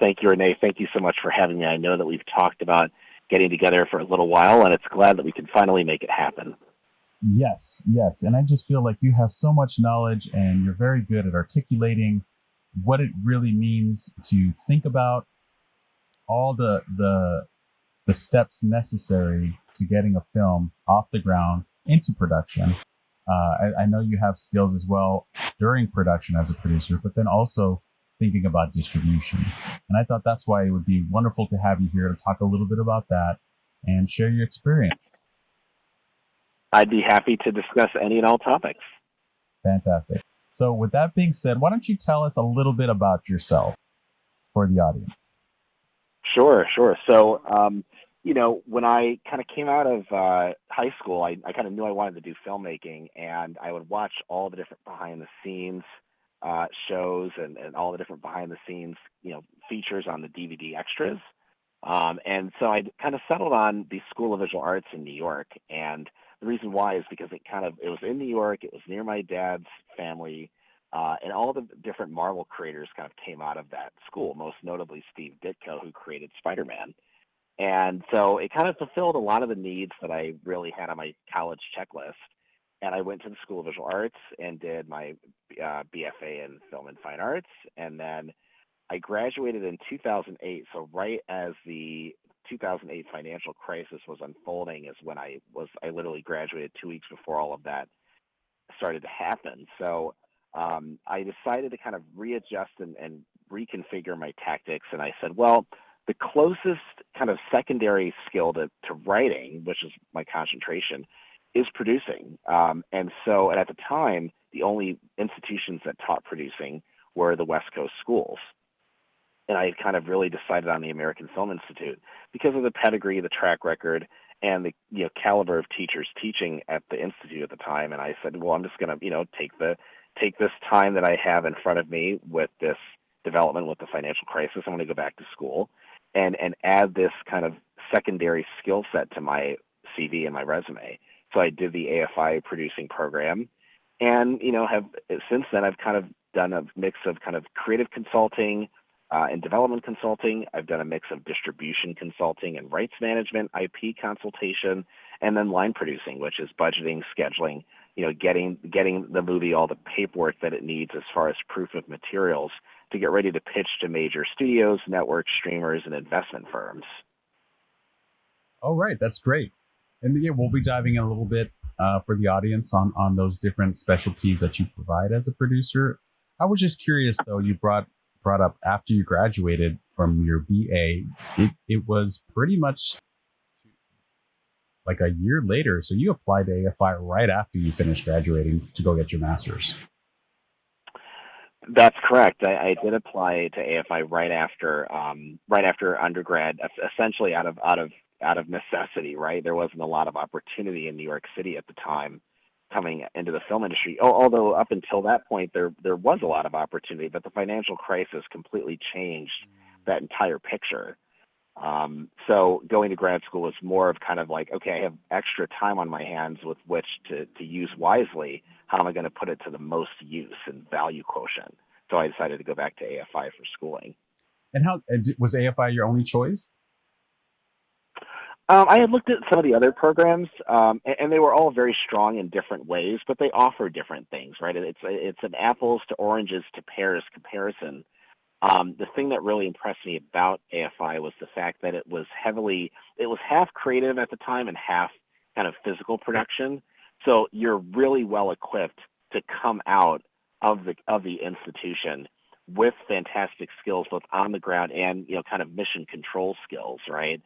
Thank you, Renee. Thank you so much for having me. I know that we've talked about getting together for a little while, and it's glad that we can finally make it happen. Yes, yes. And I just feel like you have so much knowledge and you're very good at articulating what it really means to think about all the steps necessary to getting a film off the ground into production. I know you have skills as well during production as a producer, but then also thinking about distribution. And I thought that's why it would be wonderful to have you here to talk a little bit about that and share your experience. I'd be happy to discuss any and all topics. Fantastic. So with that being said, why don't you tell us a little bit about yourself for the audience? Sure, sure. So, when I kind of came out of high school, I kind of knew I wanted to do filmmaking, and I would watch all the different behind the scenes shows and all the different behind the scenes, features on the DVD extras. And so I kind of settled on the School of Visual Arts in New York. And the reason why is because it was in New York, it was near my dad's family, and all the different Marvel creators kind of came out of that school, most notably Steve Ditko, who created Spider-Man. And so it kind of fulfilled a lot of the needs that I really had on my college checklist. And I went to the School of Visual Arts and did my BFA in Film and Fine Arts. And then I graduated in 2008. So right as the 2008 financial crisis was unfolding is when I literally graduated 2 weeks before all of that started to happen. So I decided to kind of readjust and reconfigure my tactics. And I said, well, the closest kind of secondary skill to writing, which is my concentration, is producing. And at the time, the only institutions that taught producing were the West Coast schools. And I had kind of really decided on the American Film Institute because of the pedigree, the track record, and the caliber of teachers teaching at the institute at the time. And I said, well, I'm just going to take this time that I have in front of me with this development with the financial crisis. I'm going to go back to school and add this kind of secondary skill set to my CV and my resume. So I did the AFI producing program, and have since then I've kind of done a mix of kind of creative consulting and development consulting. I've done a mix of distribution consulting and rights management, IP consultation, and then line producing, which is budgeting, scheduling, getting the movie all the paperwork that it needs as far as proof of materials to get ready to pitch to major studios, networks, streamers, and investment firms. All right, that's great. And yeah, we'll be diving in a little bit for the audience on those different specialties that you provide as a producer. I was just curious, though, you brought up after you graduated from your BA, it was pretty much like a year later. So you applied to AFI right after you finished graduating to go get your master's. That's correct. I did apply to AFI right after undergrad, essentially out of necessity. Right, there wasn't a lot of opportunity in New York City at the time coming into the film industry. Although up until that point there was a lot of opportunity, but the financial crisis completely changed that entire picture. So going to grad school was more of kind of like, okay, I have extra time on my hands with which to use wisely. How am I going to put it to the most use and value quotient? So I decided to go back to AFI for schooling. And was AFI your only choice? I had looked at some of the other programs, and they were all very strong in different ways, but they offer different things, right? It's an apples to oranges to pears comparison. The thing that really impressed me about AFI was the fact that it was half creative at the time and half kind of physical production. So you're really well equipped to come out of the institution with fantastic skills, both on the ground and kind of mission control skills, right?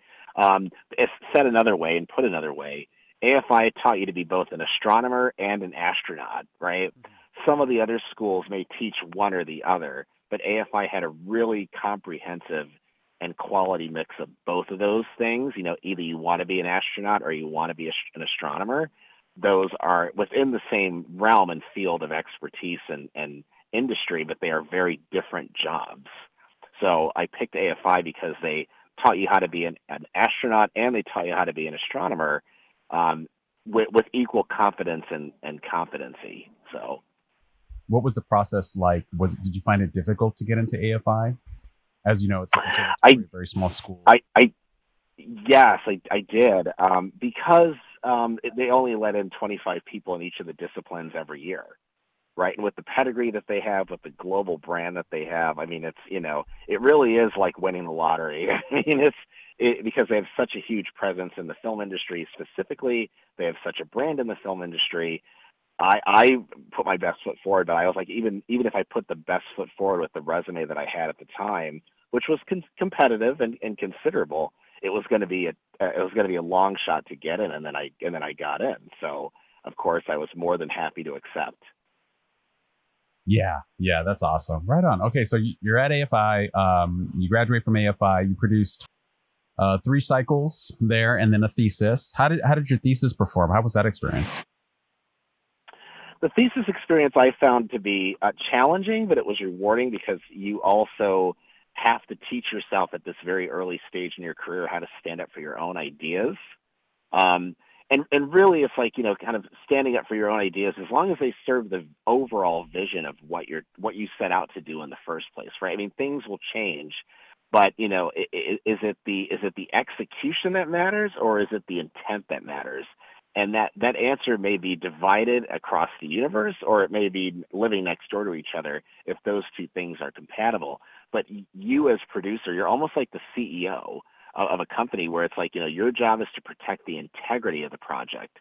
It's said another way and put another way, AFI taught you to be both an astronomer and an astronaut, right? Some of the other schools may teach one or the other, but AFI had a really comprehensive and quality mix of both of those things. Either you want to be an astronaut or you want to be an astronomer. Those are within the same realm and field of expertise and industry, but they are very different jobs. So I picked AFI because they taught you how to be an astronaut and they taught you how to be an astronomer with equal confidence and competency. So what was the process like? Did you find it difficult to get into AFI As you know, it's a I, conservatory, a very small school. I yes, I did, because they only let in 25 people in each of the disciplines every year, right? And with the pedigree that they have, with the global brand that they have, I mean, it's, it really is like winning the lottery. I mean, because they have such a huge presence in the film industry specifically. They have such a brand in the film industry. I put my best foot forward, but I was like, even if I put the best foot forward with the resume that I had at the time, which was competitive and considerable, it was going to be a long shot to get in, and then I got in. So of course I was more than happy to accept. Yeah, yeah, that's awesome. Right on. Okay, so you're at AFI. You graduate from AFI. You produced 3 cycles there, and then a thesis. How did your thesis perform? How was that experience? The thesis experience I found to be challenging, but it was rewarding because you also have to teach yourself at this very early stage in your career how to stand up for your own ideas. Um, and really, it's like, kind of standing up for your own ideas as long as they serve the overall vision of what you set out to do in the first place, right? I mean, things will change, but is it the execution that matters, or is it the intent that matters? And that answer may be divided across the universe, or it may be living next door to each other if those two things are compatible. But you as producer, you're almost like the CEO of a company, where it's like, your job is to protect the integrity of the project,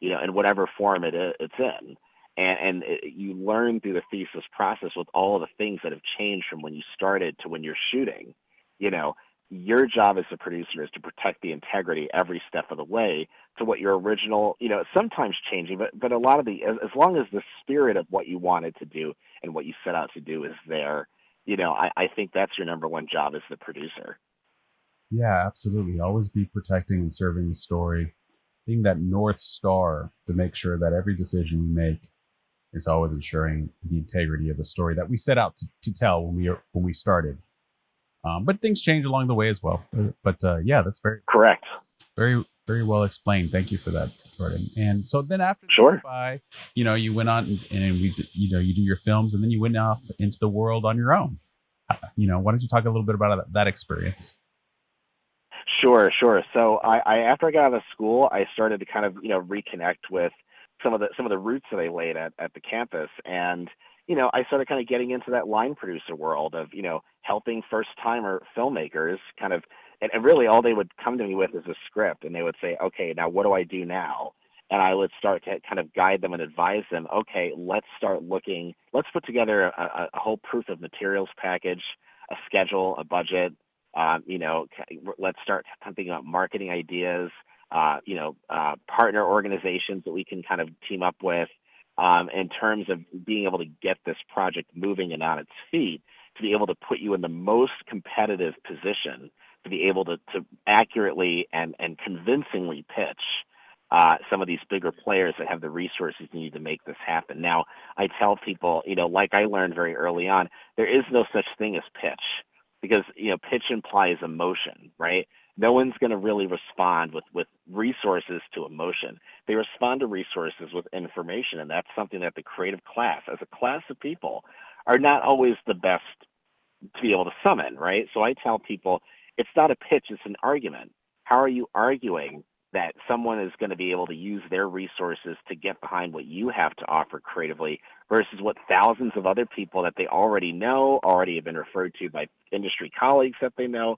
in whatever form it's in. And you learn through the thesis process with all of the things that have changed from when you started to when you're shooting. You know, your job as a producer is to protect the integrity every step of the way to what your original, sometimes changing, but a lot of as long as the spirit of what you wanted to do and what you set out to do is there, I think that's your number one job as the producer. Yeah, absolutely. Always be protecting and serving the story, being that north star to make sure that every decision we make is always ensuring the integrity of the story that we set out to tell when we started. But things change along the way as well. But yeah, that's very, Correct. very, very well explained. Thank you for that, Jordan. And so then after the Sure. AFI, you went on and you do your films, and then you went off into the world on your own. Why don't you talk a little bit about that experience? Sure, sure. So I after I got out of school, I started to kind of reconnect with some of the roots that I laid at the campus, and I started kind of getting into that line producer world of helping first timer filmmakers kind of, and really all they would come to me with is a script, and they would say, okay, now what do I do now? And I would start to kind of guide them and advise them. Okay, let's start looking. Let's put together a whole proof of materials package, a schedule, a budget, let's start thinking about marketing ideas, partner organizations that we can kind of team up with, in terms of being able to get this project moving and on its feet, to be able to put you in the most competitive position to be able to accurately and convincingly pitch some of these bigger players that have the resources needed to make this happen. Now, I tell people, like I learned very early on, there is no such thing as pitch, because pitch implies emotion, right? No one's going to really respond with resources to emotion. They respond to resources with information, and that's something that the creative class, as a class of people, are not always the best to be able to summon, right? So I tell people, it's not a pitch, it's an argument. How are you arguing that someone is going to be able to use their resources to get behind what you have to offer creatively versus what thousands of other people that they already know, already have been referred to by industry colleagues that they know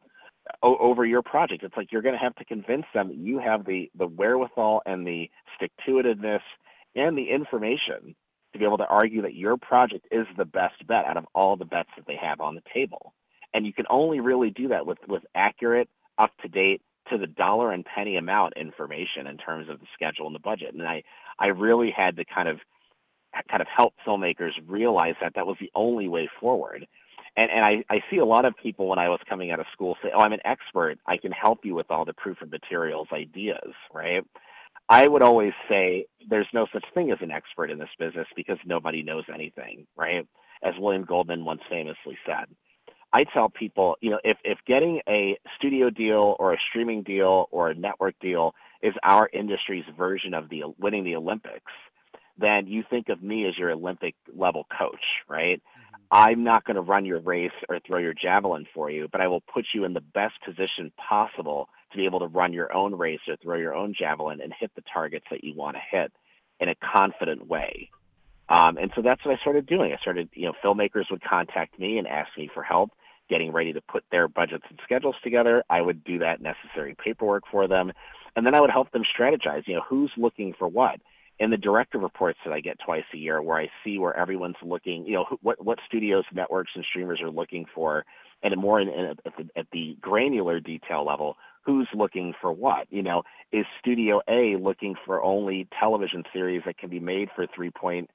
over your project? It's like you're going to have to convince them that you have the wherewithal and the stick-to-itiveness and the information to be able to argue that your project is the best bet out of all the bets that they have on the table. And you can only really do that with accurate, up-to-date, to the dollar and penny amount information in terms of the schedule and the budget. And I really had to kind of help filmmakers realize that that was the only way forward. And I see a lot of people when I was coming out of school say, oh, I'm an expert. I can help you with all the proof of materials ideas, right? I would always say there's no such thing as an expert in this business because nobody knows anything, right? As William Goldman once famously said. I tell people, if getting a studio deal or a streaming deal or a network deal is our industry's version of the winning the Olympics, then you think of me as your Olympic level coach, right? I'm not going to run your race or throw your javelin for you, but I will put you in the best position possible to be able to run your own race or throw your own javelin and hit the targets that you want to hit in a confident way. And so that's what I started doing. I started, filmmakers would contact me and ask me for help getting ready to put their budgets and schedules together. I would do that necessary paperwork for them. And then I would help them strategize, who's looking for what. In the director reports that I get twice a year, where I see where everyone's looking, what studios, networks, and streamers are looking for, and more at the granular detail level, who's looking for what? Is Studio A looking for only television series that can be made for 3.8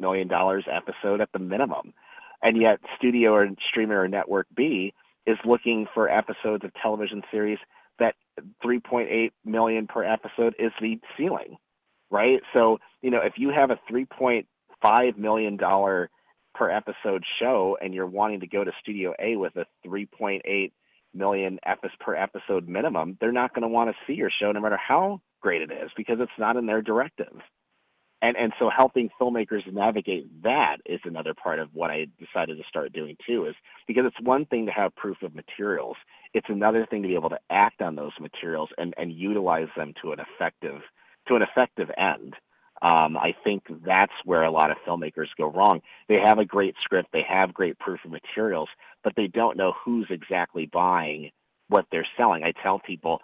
million dollars episode at the minimum, and yet studio or streamer or network B is looking for episodes of television series that 3.8 million per episode is the ceiling, right? So if you have a 3.5 million dollar per episode show and you're wanting to go to Studio A with a 3.8 million per episode minimum, they're not going to want to see your show no matter how great it is, because it's not in their directive. And so helping filmmakers navigate that is another part of what I decided to start doing too, is because it's one thing to have proof of materials. It's another thing to be able to act on those materials and utilize them to an effective end. I think that's where a lot of filmmakers go wrong. They have a great script, they have great proof of materials, but they don't know who's exactly buying what they're selling. I tell people,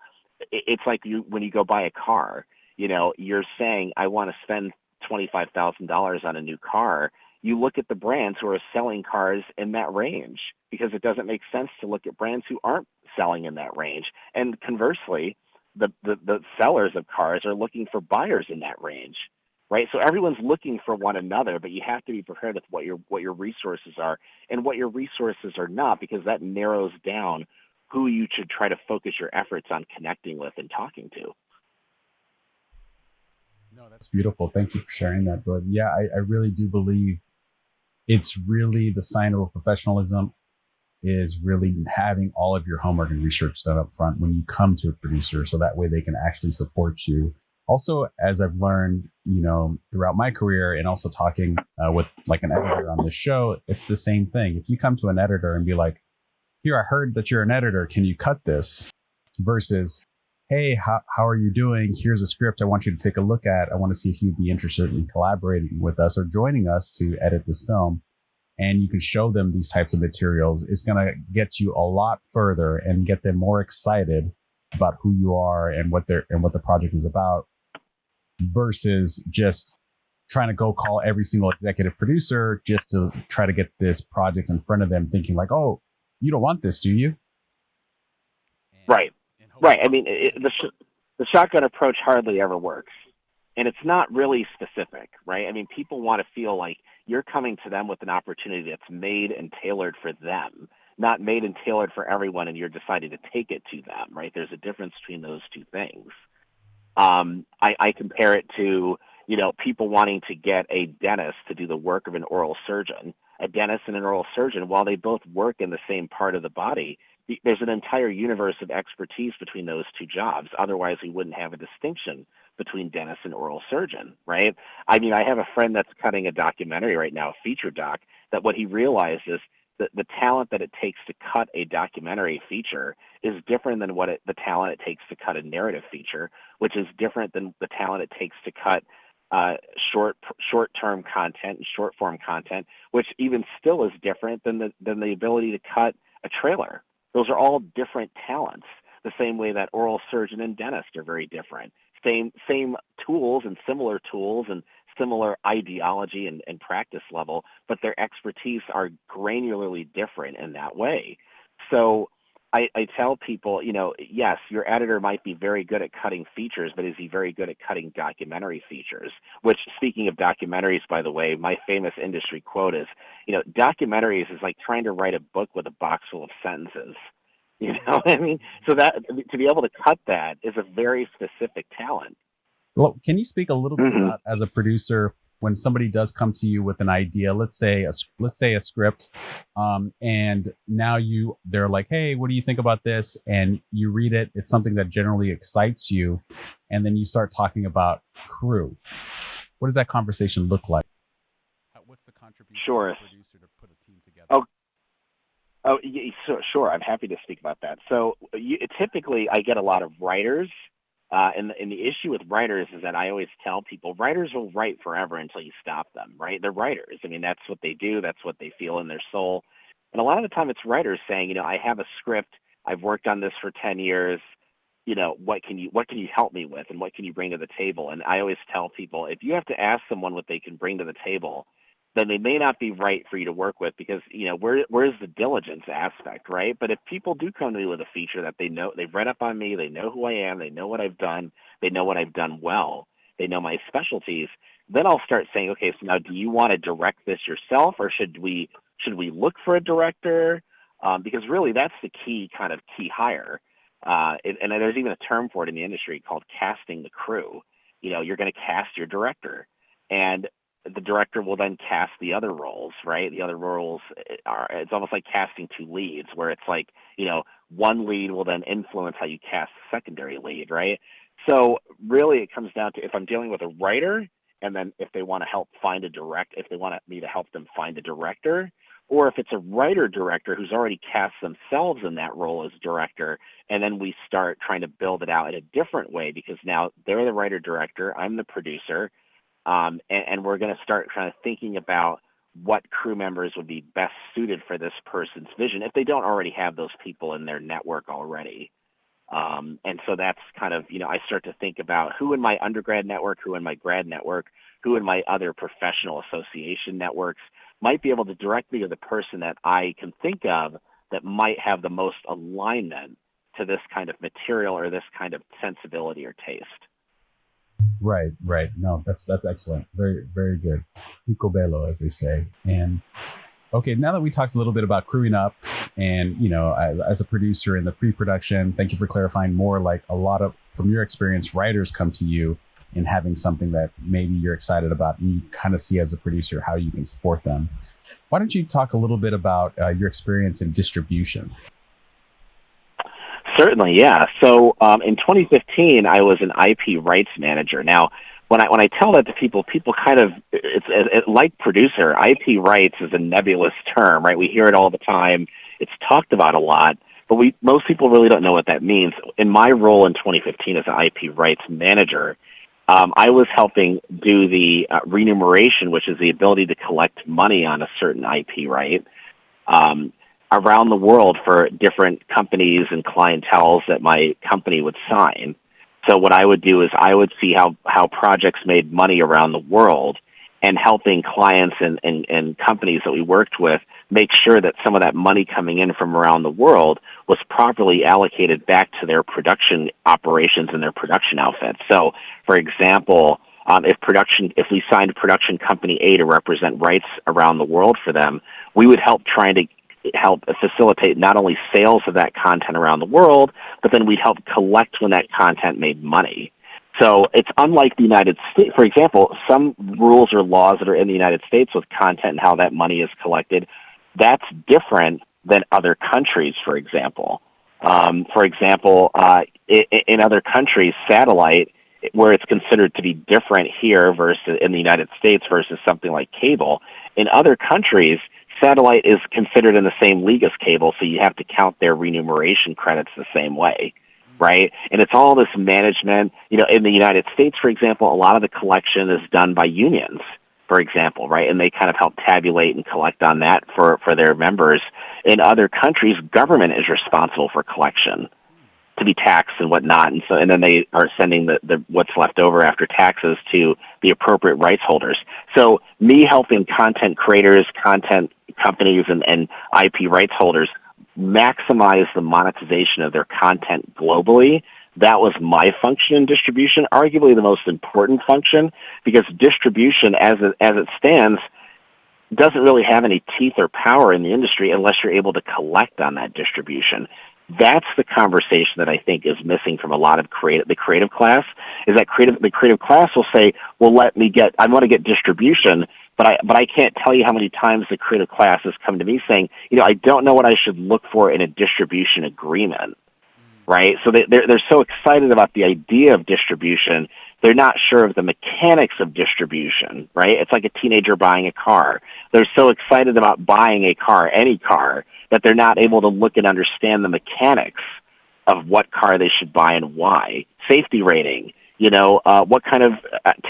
it's like when you go buy a car, you're saying, I want to spend $25,000 on a new car. You look at the brands who are selling cars in that range, because it doesn't make sense to look at brands who aren't selling in that range. And conversely, the sellers of cars are looking for buyers in that range, right? So everyone's looking for one another, but you have to be prepared with what your resources are and what your resources are not, because that narrows down who you should try to focus your efforts on connecting with and talking to. No, that's beautiful. Thank you for sharing that, Jordan. Yeah, I really do believe it's really the sign of professionalism is really having all of your homework and research done up front when you come to a producer, so that way they can actually support you. Also, as I've learned, throughout my career, and also talking with like an editor on the show, it's the same thing. If you come to an editor and be like, here, I heard that you're an editor, can you cut this? Versus, hey, how are you doing? Here's a script I want you to take a look at. I want to see if you'd be interested in collaborating with us or joining us to edit this film. And you can show them these types of materials. It's going to get you a lot further and get them more excited about who you are and what the project is about, versus just trying to go call every single executive producer just to try to get this project in front of them, thinking like, oh, you don't want this, do you? Right. Right. I mean, the shotgun approach hardly ever works, and it's not really specific, right? I mean, people want to feel like you're coming to them with an opportunity that's made and tailored for them, not made and tailored for everyone, and you're deciding to take it to them, right? There's a difference between those two things. I compare it to, people wanting to get a dentist to do the work of an oral surgeon. A dentist and an oral surgeon, while they both work in the same part of the body, there's an entire universe of expertise between those two jobs. Otherwise, we wouldn't have a distinction between dentist and oral surgeon, right? I mean, I have a friend that's cutting a documentary right now, a feature doc, that what he realized is that the talent that it takes to cut a documentary feature is different than the talent it takes to cut a narrative feature, which is different than the talent it takes to cut short-term content and short-form content, which even still is different than the ability to cut a trailer. Those are all different talents, the same way that oral surgeon and dentist are very different. Same tools and similar ideology and practice level, but their expertise are granularly different in that way. So I tell people, yes, your editor might be very good at cutting features, but is he very good at cutting documentary features? Which, speaking of documentaries, by the way, my famous industry quote is, documentaries is like trying to write a book with a box full of sentences. You know what I mean? So that to be able to cut that is a very specific talent. Well, can you speak a little bit about, as a producer, when somebody does come to you with an idea, let's say a script, and now they're like, hey, what do you think about this? And you read it, it's something that generally excites you, and then you start talking about crew. What does that conversation look like? distribution for Sure. a producer to put a team together? Oh, sure. I'm happy to speak about that. So typically, I get a lot of writers, and the issue with writers is that I always tell people writers will write forever until you stop them. Right? They're writers. I mean, that's what they do. That's what they feel in their soul. And a lot of the time, it's writers saying, I have a script. I've worked on this for 10 years. What can you help me with, and what can you bring to the table? And I always tell people, if you have to ask someone what they can bring to the table, then they may not be right for you to work with, because where's the diligence aspect, right? But if people do come to me with a feature that they know, they've read up on me, they know who I am, they know what I've done, they know what I've done well, they know my specialties, then I'll start saying, okay, so now do you want to direct this yourself, or should we look for a director? Because really that's the key hire. And there's even a term for it in the industry called casting the crew. You're going to cast your director, and the director will then cast the other roles, right? The other roles it's almost like casting two leads, where it's like, one lead will then influence how you cast the secondary lead, right? So really it comes down to, if I'm dealing with a writer, and then if they want to if they want me to help them find a director, or if it's a writer director who's already cast themselves in that role as director, and then we start trying to build it out in a different way, because now they're the writer director, I'm the producer, and we're going to start kind of thinking about what crew members would be best suited for this person's vision if they don't already have those people in their network already. And so that's kind of, I start to think about who in my undergrad network, who in my grad network, who in my other professional association networks might be able to direct me to the person that I can think of that might have the most alignment to this kind of material or this kind of sensibility or taste. Right, right. No, that's excellent. Very, very good. Picobello, as they say. And okay, now that we talked a little bit about crewing up, and as a producer in the pre-production, thank you for clarifying more. Like, a lot of, from your experience, writers come to you in having something that maybe you're excited about, and you kind of see as a producer how you can support them. Why don't you talk a little bit about your experience in distribution? Certainly, yeah. So in 2015, I was an IP rights manager. Now, when I tell that to people kind of, it's like producer. IP rights is a nebulous term, right? We hear it all the time. It's talked about a lot, but most people really don't know what that means. In my role in 2015 as an IP rights manager, I was helping do the remuneration, which is the ability to collect money on a certain IP right, around the world for different companies and clienteles that my company would sign. So what I would do is I would see how projects made money around the world, and helping clients and companies that we worked with make sure that some of that money coming in from around the world was properly allocated back to their production operations and their production outfits. So, for example, if we signed production company A to represent rights around the world for them, we would help facilitate not only sales of that content around the world, but then we'd help collect when that content made money. So it's unlike the United States. For example, some rules or laws that are in the United States with content and how that money is collected, that's different than other countries, for example. In other countries, satellite, where it's considered to be different here versus in the United States versus something like cable, in other countries, satellite is considered in the same league as cable, so you have to count their remuneration credits the same way, right? And it's all this management. In the United States, for example, a lot of the collection is done by unions, for example, right? And they kind of help tabulate and collect on that for their members. In other countries, government is responsible for collection to be taxed and whatnot, and then they are sending the what's left over after taxes to the appropriate rights holders. So me helping content creators, content companies, and IP rights holders maximize the monetization of their content globally, that was my function in distribution, arguably the most important function, because distribution as it stands doesn't really have any teeth or power in the industry unless you're able to collect on that distribution. That's the conversation that I think is missing from a lot of the creative class, is that the creative class will say, well, I want to get distribution, but I can't tell you how many times the creative class has come to me saying, I don't know what I should look for in a distribution agreement. right? So they're so excited about the idea of distribution, they're not sure of the mechanics of distribution, right? It's like a teenager buying a car. They're so excited about buying a car, any car, that they're not able to look and understand the mechanics of what car they should buy and why. Safety rating, what kind of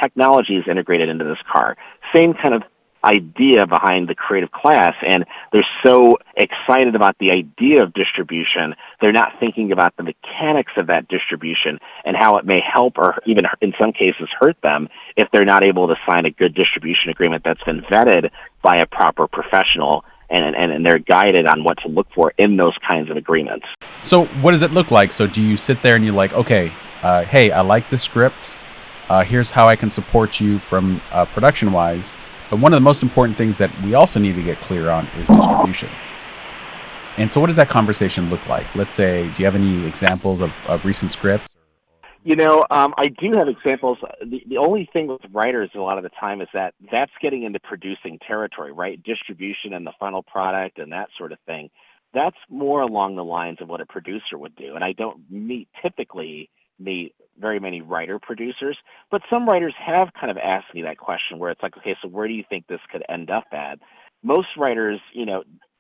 technology is integrated into this car. Same kind of idea behind the creative class, and they're so excited about the idea of distribution, they're not thinking about the mechanics of that distribution and how it may help or even in some cases hurt them if they're not able to sign a good distribution agreement that's been vetted by a proper professional, and they're guided on what to look for in those kinds of agreements. So what does it look like? So do you sit there and you're like, okay, hey, I like this script. Here's how I can support you from production wise. But one of the most important things that we also need to get clear on is distribution. And so what does that conversation look like? Let's say, do you have any examples of recent scripts? I do have examples. The only thing with writers a lot of the time is that that's getting into producing territory, right? Distribution and the final product and that sort of thing. That's more along the lines of what a producer would do. And I don't typically meet very many writer producers, but some writers have kind of asked me that question where it's like, okay, so where do you think this could end up at? Most writers,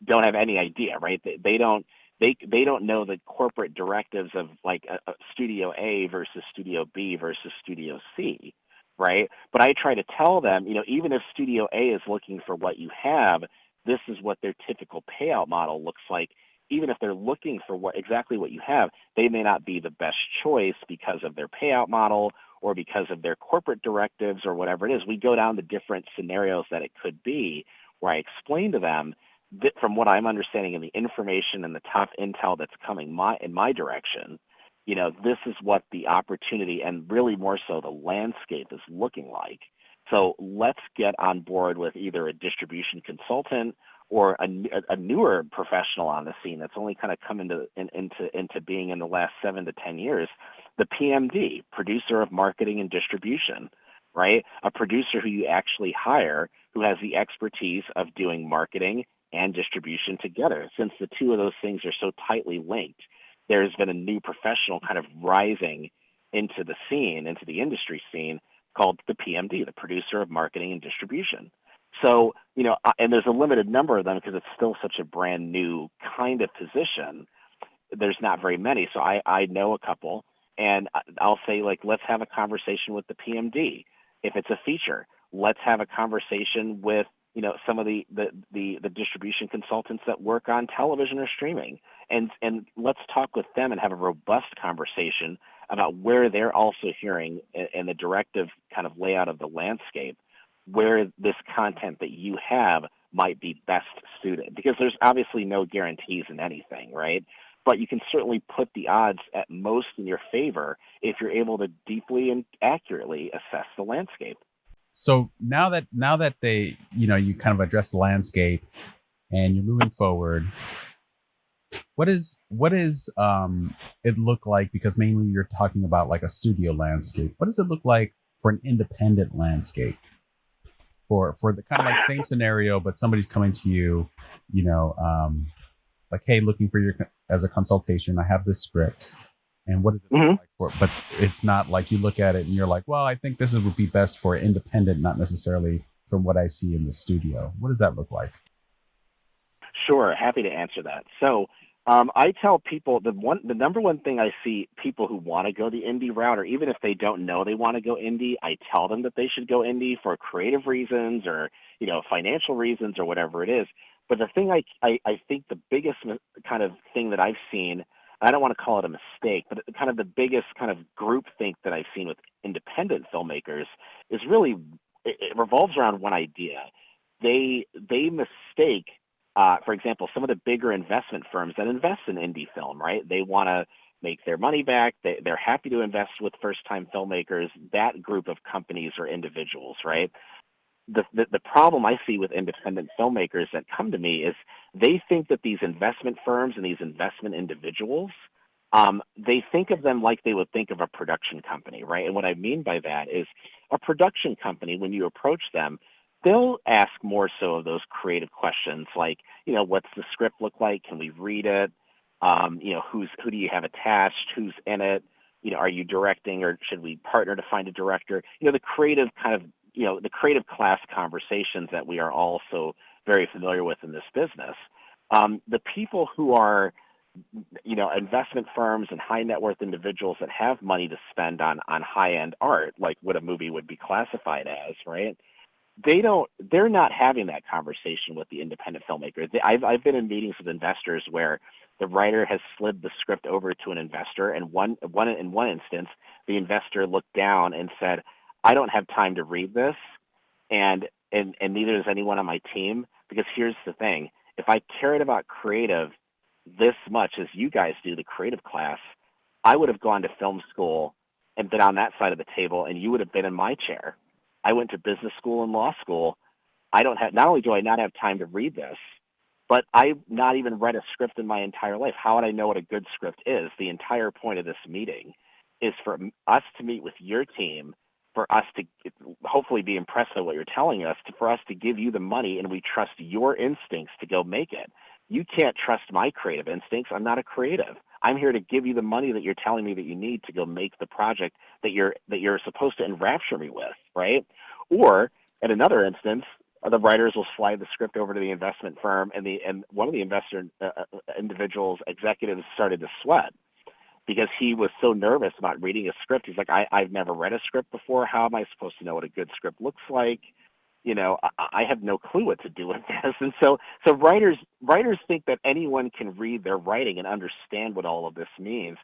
don't have any idea, right? They don't know the corporate directives of like a studio A versus studio B versus studio C, right? But I try to tell them, even if studio A is looking for what you have, this is what their typical payout model looks like. Even if they're looking for exactly what you have, they may not be the best choice because of their payout model or because of their corporate directives or whatever it is. We go down the different scenarios that it could be, where I explain to them that from what I'm understanding and the information and the top intel that's coming in my direction, this is what the opportunity and really more so the landscape is looking like. So let's get on board with either a distribution consultant or a newer professional on the scene that's only kind of come into being in the last 7 to 10 years, the PMD, producer of marketing and distribution, right? A producer who you actually hire who has the expertise of doing marketing and distribution together. Since the two of those things are so tightly linked, there's been a new professional kind of rising into the scene, into the industry scene, called the PMD, the producer of marketing and distribution. So, and there's a limited number of them because it's still such a brand new kind of position. There's not very many. So I know a couple, and I'll say, like, let's have a conversation with the PMD. If it's a feature, let's have a conversation with, some of the distribution consultants that work on television or streaming. And let's talk with them and have a robust conversation about where they're also hearing and the directive kind of layout of the landscape, where this content that you have might be best suited. Because there's obviously no guarantees in anything, right? But you can certainly put the odds at most in your favor if you're able to deeply and accurately assess the landscape. So now that they, you kind of address the landscape and you're moving forward, what is it look like? Because mainly you're talking about like a studio landscape. What does it look like for an independent landscape? For the kind of like same scenario, but somebody's coming to you, like, hey, looking for your as a consultation. I have this script, and what does it look like for? But it's not like you look at it and you're like, well, I think would be best for independent, not necessarily from what I see in the studio. What does that look like? Sure, happy to answer that. So I tell people the number one thing I see people who want to go the indie route, or even if they don't know they want to go indie, I tell them that they should go indie for creative reasons or financial reasons or whatever it is. But the thing I think the biggest kind of thing that I've seen, I don't want to call it a mistake, but kind of the biggest kind of group think that I've seen with independent filmmakers is really it revolves around one idea. They mistake for example, some of the bigger investment firms that invest in indie film, right? They want to make their money back. They're happy to invest with first-time filmmakers, that group of companies or individuals, right? The problem I see with independent filmmakers that come to me is they think that these investment firms and these investment individuals, they think of them like they would think of a production company, right? And what I mean by that is a production company, when you approach them, they'll ask more so of those creative questions like, what's the script look like? Can we read it? Who do you have attached? Who's in it? Are you directing, or should we partner to find a director? The creative kind of, the creative class conversations that we are all so very familiar with in this business. The people who are, investment firms and high net worth individuals that have money to spend on high end art, like what a movie would be classified as, right? They're not having that conversation with the independent filmmaker. I've been in meetings with investors where the writer has slid the script over to an investor, and in one instance, the investor looked down and said, "I don't have time to read this, and neither does anyone on my team, because here's the thing: if I cared about creative this much as you guys do, the creative class, I would have gone to film school and been on that side of the table, and you would have been in my chair. I went to business school and law school. I don't have, not only do I not have time to read this, but I've not even read a script in my entire life. How would I know what a good script is? The entire point of this meeting is for us to meet with your team, for us to hopefully be impressed by what you're telling us, for us to give you the money, and we trust your instincts to go make it. You can't trust my creative instincts. I'm not a creative. I'm here to give you the money that you're telling me that you need to go make the project that you're supposed to enrapture me with, right? Or at another instance, the writers will slide the script over to the investment firm, and one of the investor individuals executives started to sweat because he was so nervous about reading a script. He's like, I've never read a script before. How am I supposed to know what a good script looks like? I have no clue what to do with this. And so writers think that anyone can read their writing and understand what all of this means.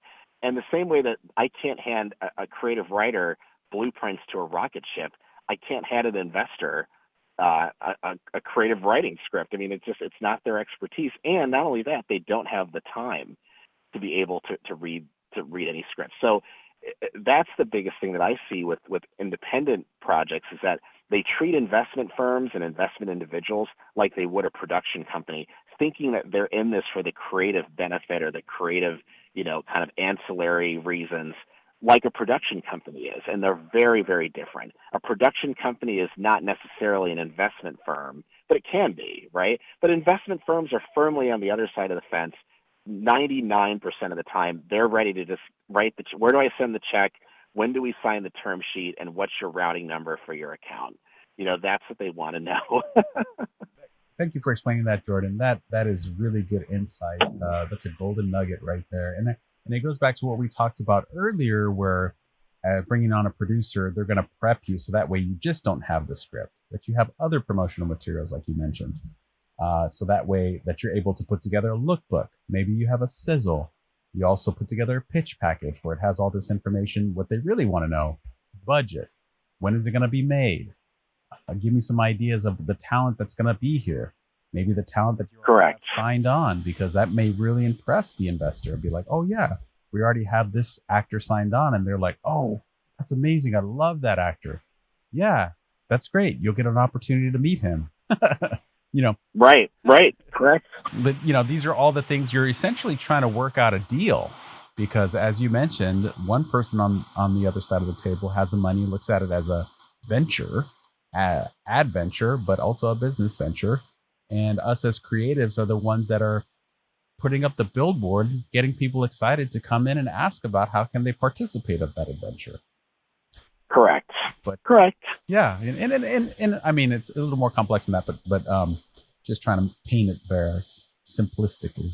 And the same way that I can't hand a creative writer blueprints to a rocket ship, I can't hand an investor a creative writing script. I mean, it's not their expertise. And not only that, they don't have the time to be able to read any script. So that's the biggest thing that I see with independent projects, is that they treat investment firms and investment individuals like they would a production company, thinking that they're in this for the creative benefit or the creative, kind of ancillary reasons, like a production company is. And they're very, very different. A production company is not necessarily an investment firm, but it can be, right? But investment firms are firmly on the other side of the fence. 99% of the time, they're ready to just write where do I send the check? When do we sign the term sheet? And what's your routing number for your account? That's what they want to know. Thank you for explaining that, Jordan. That is really good insight. That's a golden nugget right there, and it goes back to what we talked about earlier, where bringing on a producer, they're going to prep you so that way you just don't have the script, that you have other promotional materials like you mentioned. So that way that you're able to put together a lookbook. Maybe you have a sizzle. You also put together a pitch package where it has all this information, what they really want to know: budget, when is it going to be made, give me some ideas of the talent that's going to be here, maybe the talent that you already have signed on, because that may really impress the investor. Be like, oh yeah, we already have this actor signed on, and they're like, oh, that's amazing, I love that actor. Yeah, that's great, you'll get an opportunity to meet him. Right, correct. But these are all the things you're essentially trying to work out a deal, because as you mentioned, one person on the other side of the table has the money, looks at it as a venture, adventure, but also a business venture, and us as creatives are the ones that are putting up the billboard, getting people excited to come in and ask about how can they participate of that adventure. Correct. But correct. Yeah, and I mean, it's a little more complex than that, but just trying to paint it very simplistically.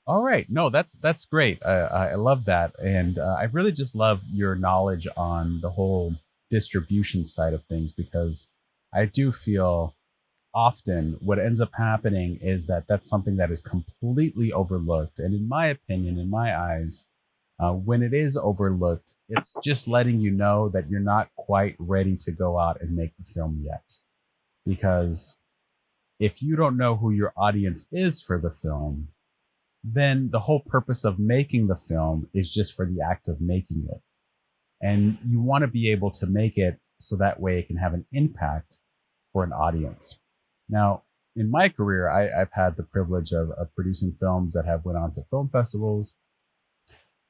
All right, no, that's great. I love that, and I really just love your knowledge on the whole distribution side of things, because I do feel often what ends up happening is that that's something that is completely overlooked, and in my opinion, in my eyes, when it is overlooked, it's just letting you know that you're not quite ready to go out and make the film yet. Because if you don't know who your audience is for the film, then the whole purpose of making the film is just for the act of making it. And you want to be able to make it so that way it can have an impact for an audience. Now, in my career, I've had the privilege of producing films that have went on to film festivals.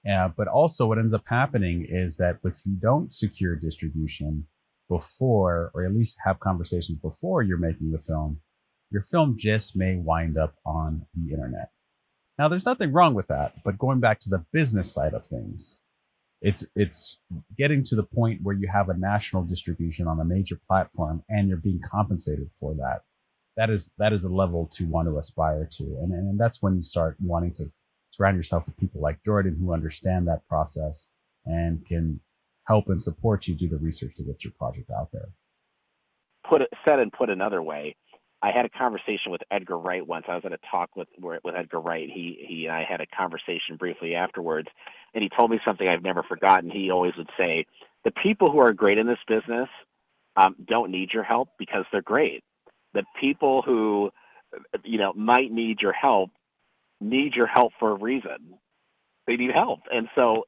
But also what ends up happening is that if you don't secure distribution before, or at least have conversations before you're making the film, your film just may wind up on the internet. Now, there's nothing wrong with that, but going back to the business side of things, it's getting to the point where you have a national distribution on a major platform and you're being compensated for that. That is a level to want to aspire to, and that's when you start wanting to surround yourself with people like Jordan who understand that process and can help and support you do the research to get your project out there. Put another way, I had a conversation with Edgar Wright once. I was at a talk with Edgar Wright. He and I had a conversation briefly afterwards, and he told me something I've never forgotten. He always would say, "The people who are great in this business don't need your help because they're great. The people who might need your help for a reason. They need help." And so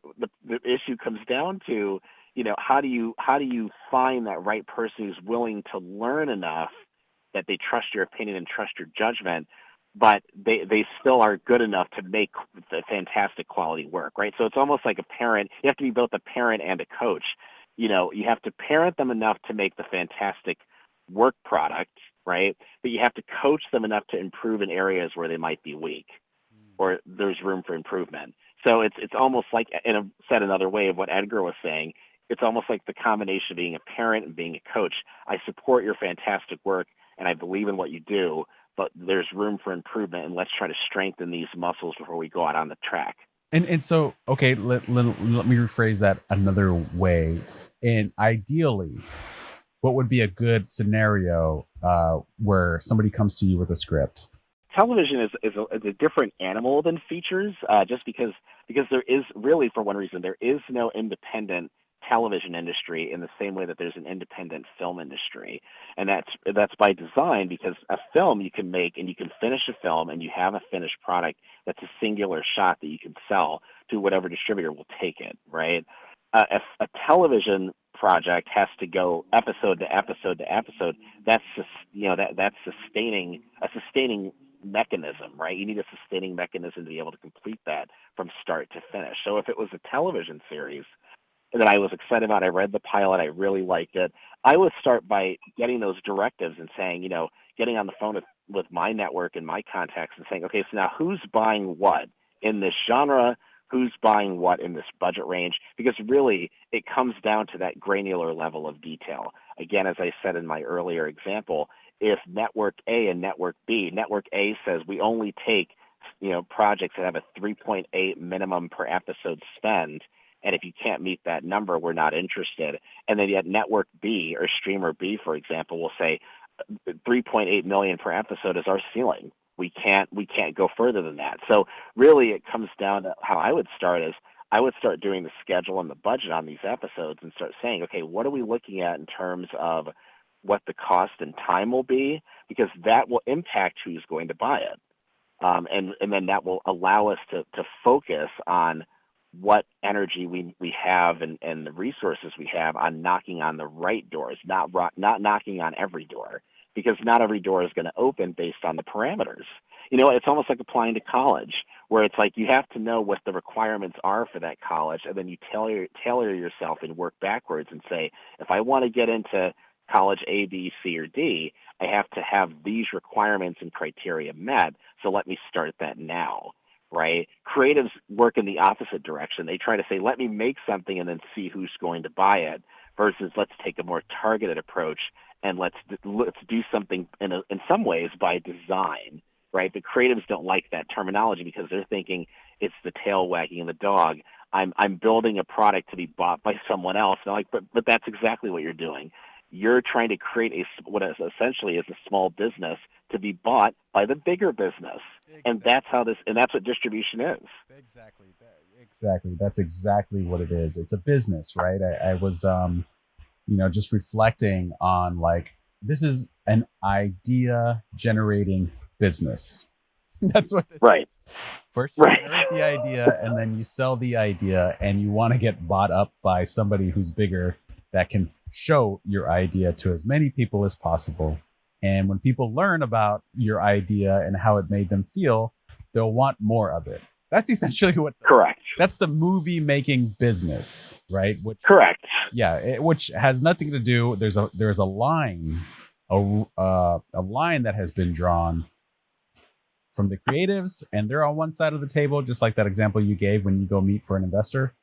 the issue comes down to, how do you find that right person who's willing to learn enough that they trust your opinion and trust your judgment, but they still are good enough to make the fantastic quality work, right? So it's almost like a parent. You have to be both a parent and a coach. You have to parent them enough to make the fantastic work product, right? But you have to coach them enough to improve in areas where they might be weak or there's room for improvement. So it's almost like, said another way of what Edgar was saying, it's almost like the combination of being a parent and being a coach. I support your fantastic work and I believe in what you do, but there's room for improvement, and let's try to strengthen these muscles before we go out on the track. And so, okay, let me rephrase that another way. And ideally, what would be a good scenario where somebody comes to you with a script? Television is a different animal than features, just because there is really, for one reason, there is no independent television industry in the same way that there's an independent film industry, and that's by design, because a film you can make and you can finish a film and you have a finished product that's a singular shot that you can sell to whatever distributor will take it, right? A television project has to go episode to episode to episode. That's that's sustaining mechanism, right? You need a sustaining mechanism to be able to complete that from start to finish. So if it was a television series that I was excited about, I read the pilot, I really liked it, I would start by getting those directives and saying, getting on the phone with my network and my contacts and saying, okay, so now who's buying what in this genre? Who's buying what in this budget range? Because really, it comes down to that granular level of detail. Again, as I said in my earlier example, if Network A and Network B, Network A says we only take, projects that have a 3.8 minimum per episode spend, and if you can't meet that number, we're not interested. And then yet Network B or Streamer B, for example, will say 3.8 million per episode is our ceiling. We can't go further than that. So really, it comes down to how I would start is I would start doing the schedule and the budget on these episodes and start saying, okay, what are we looking at in terms of what the cost and time will be, because that will impact who's going to buy it. And then that will allow us to focus on what energy we have and the resources we have on knocking on the right doors, not knocking on every door, because not every door is going to open based on the parameters. It's almost like applying to college, where it's like you have to know what the requirements are for that college, and then you tailor yourself and work backwards and say, if I want to get into college A, B, C, or D, I have to have these requirements and criteria met, so let me start that now, right? Creatives work in the opposite direction. They try to say, let me make something and then see who's going to buy it, versus let's take a more targeted approach and let's do something in some ways by design, right? The creatives don't like that terminology because they're thinking it's the tail wagging the dog. I'm building a product to be bought by someone else. And I'm like, but that's exactly what you're doing. You're trying to create what is essentially is a small business to be bought by the bigger business. Exactly. And that's what distribution is. Exactly. That's exactly what it is. It's a business, right? I was, just reflecting on, like, this is an idea generating business. That's what this is. First, you generate the idea, and then you sell the idea, and you want to get bought up by somebody who's bigger that can show your idea to as many people as possible. And when people learn about your idea and how it made them feel, they'll want more of it. That's essentially correct. That's the movie making business, right? Correct. Yeah, which has nothing to do. There's a line, a line that has been drawn from the creatives, and they're on one side of the table, just like that example you gave when you go meet for an investor.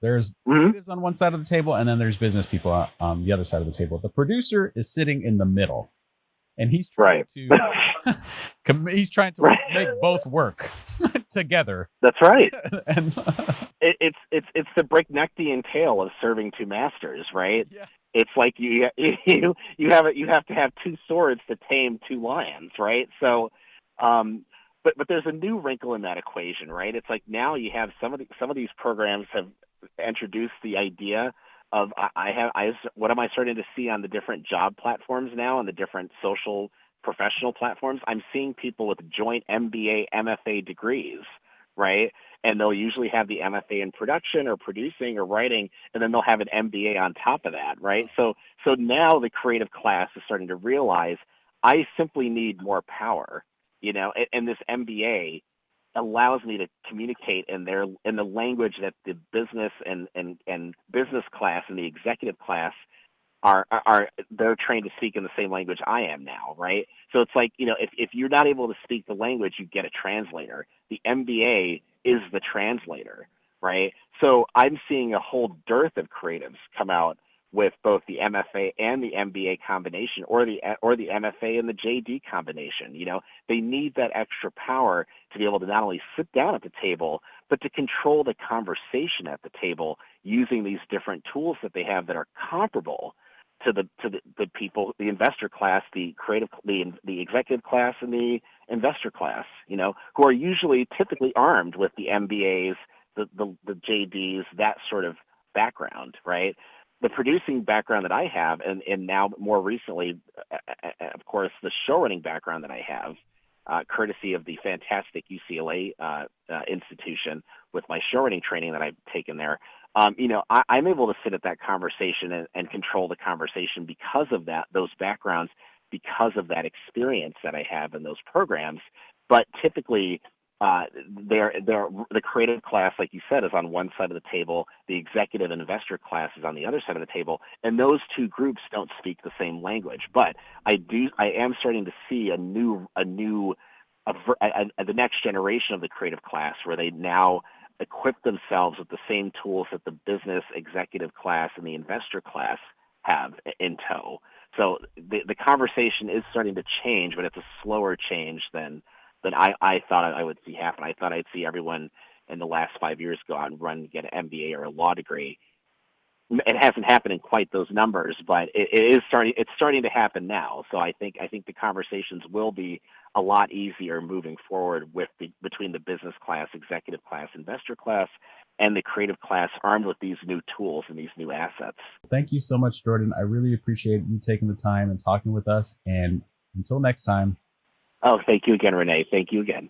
There's Mhm. creatives on one side of the table, and then there's business people on the other side of the table. The producer is sitting in the middle, and he's trying Right. to he's trying to Right. make both work together. That's right. And It's the breakneckian tale of serving two masters, right? yeah, It's like you have to have two swords to tame two lions, right? So, but there's a new wrinkle in that equation, right? It's like now you have some of these programs have introduced the idea of what am I starting to see on the different job platforms now and the different social professional platforms? I'm seeing people with joint MBA, MFA degrees, right? And they'll usually have the MFA in production or producing or writing, and then they'll have an MBA on top of that, right? So now the creative class is starting to realize I simply need more power, and this MBA allows me to communicate in the language that the business and business class and the executive class are they're trained to speak in the same language I am now, right? So it's like, if you're not able to speak the language, you get a translator. The MBA is the translator, right? So I'm seeing a whole dearth of creatives come out with both the MFA and the MBA combination, or the MFA and the JD combination. They need that extra power to be able to not only sit down at the table, but to control the conversation at the table using these different tools that they have that are comparable to the people, the investor class, the creative, the executive class, and the investor class, who are usually typically armed with the MBAs, the JDs, that sort of background, right? The producing background that I have, and now more recently, of course, the show running background that I have, courtesy of the fantastic UCLA institution with my show running training that I've taken there. I'm able to sit at that conversation and control the conversation because of those backgrounds, because of that experience that I have in those programs. But typically, the creative class, like you said, is on one side of the table. The executive and investor class is on the other side of the table, and those two groups don't speak the same language. But I am starting to see the next generation of the creative class where they now equip themselves with the same tools that the business executive class and the investor class have in tow. So the conversation is starting to change, but it's a slower change than I thought I would see happen. I thought I'd see everyone in the last 5 years go out and get an MBA or a law degree. It hasn't happened in quite those numbers, but it is starting. It's starting to happen now. So I think the conversations will be a lot easier moving forward between the business class, executive class, investor class, and the creative class, armed with these new tools and these new assets. thank you so much, Jordan. I really appreciate you taking the time and talking with us. And until next time. Oh, thank you again, Renee. Thank you again.